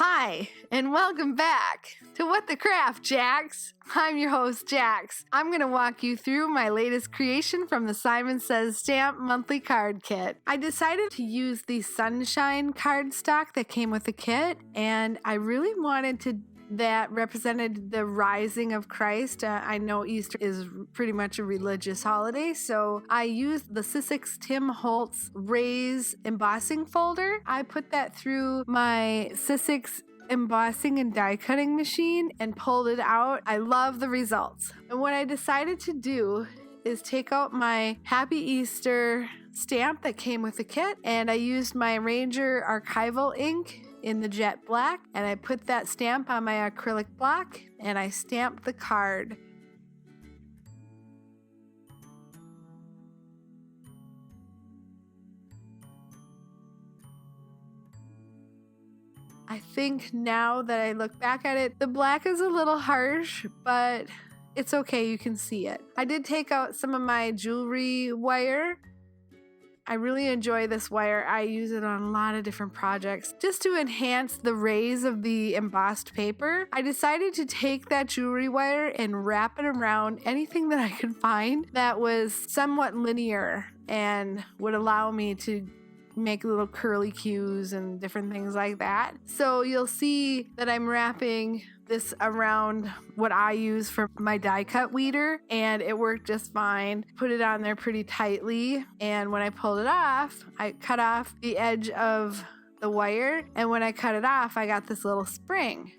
Hi, and welcome back to What the Craft, Jax. I'm your host, Jax. I'm going to walk you through my latest creation from the Simon Says Stamp Monthly Card Kit. I decided to use the Sunshine cardstock that came with the kit, and I really wanted to that represented the rising of Christ. I know Easter is pretty much a religious holiday, so I used the Sussex Tim Holtz Raise embossing folder. I put that through my Sussex embossing and die cutting machine and pulled it out. I love the results. And what I decided to do is take out my Happy Easter stamp that came with the kit, and I used my Ranger archival ink in the jet black, and I put that stamp on my acrylic block and I stamped the card. I think now that I look back at it, the black is a little harsh, but it's okay, you can see it. I did take out some of my jewelry wire. I really enjoy this wire. I use it on a lot of different projects. Just to enhance the rays of the embossed paper, I decided to take that jewelry wire and wrap it around anything that I could find that was somewhat linear and would allow me to make little curly cues and different things like that. So you'll see that I'm wrapping this around what I use for my die cut weeder, and it worked just fine. Put it on there pretty tightly, and when I pulled it off, I cut off the edge of the wire, and when I cut it off, I got this little spring.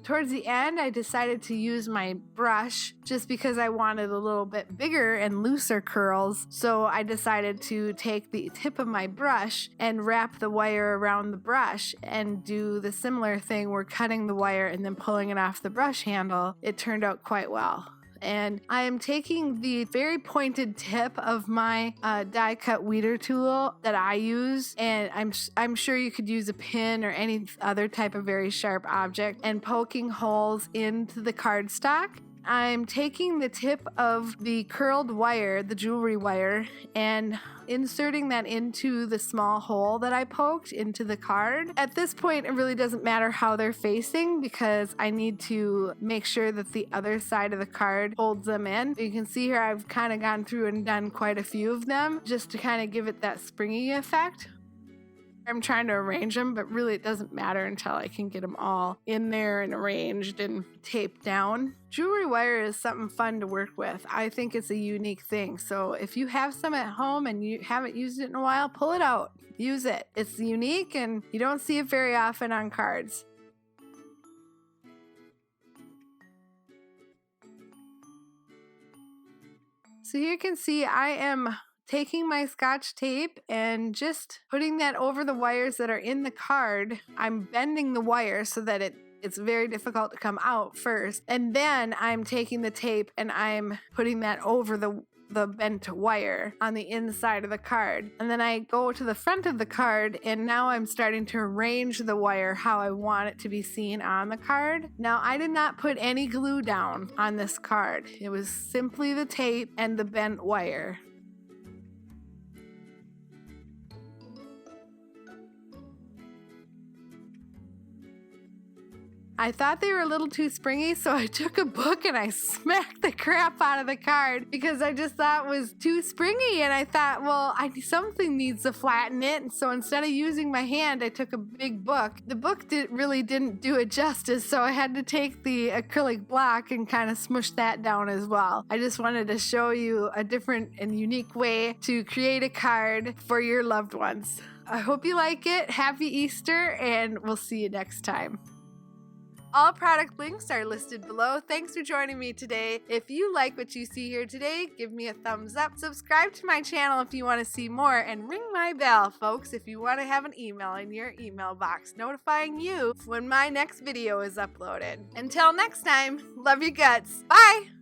Towards the end, I decided to use my brush just because I wanted a little bit bigger and looser curls. So I decided to take the tip of my brush and wrap the wire around the brush and do the similar thing. We're cutting the wire and then pulling it off the brush handle. It turned out quite well. And I am taking the very pointed tip of my die cut weeder tool that I use, and I'm sure you could use a pin or any other type of very sharp object, and poking holes into the cardstock. I'm taking the tip of the curled wire, the jewelry wire, and inserting that into the small hole that I poked into the card. At this point, it really doesn't matter how they're facing because I need to make sure that the other side of the card holds them in. You can see here I've kind of gone through and done quite a few of them just to kind of give it that springy effect. I'm trying to arrange them, but really it doesn't matter until I can get them all in there and arranged and taped down. Jewelry wire is something fun to work with. I think it's a unique thing. So if you have some at home and you haven't used it in a while, pull it out. Use it. It's unique and you don't see it very often on cards. So here you can see I am taking my Scotch tape and just putting that over the wires that are in the card. I'm bending the wire so that it's very difficult to come out first. And then I'm taking the tape and I'm putting that over the bent wire on the inside of the card. And then I go to the front of the card and now I'm starting to arrange the wire how I want it to be seen on the card. Now I did not put any glue down on this card. It was simply the tape and the bent wire. I thought they were a little too springy, so I took a book and I smacked the crap out of the card because I just thought it was too springy, and I thought, well, something needs to flatten it, and so instead of using my hand, I took a big book. The book really didn't do it justice, so I had to take the acrylic block and kind of smush that down as well. I just wanted to show you a different and unique way to create a card for your loved ones. I hope you like it. Happy Easter, and we'll see you next time. All product links are listed below. Thanks for joining me today. If you like what you see here today, give me a thumbs up. Subscribe to my channel if you want to see more, and ring my bell, folks, if you want to have an email in your email box notifying you when my next video is uploaded. Until next time, love you guts. Bye!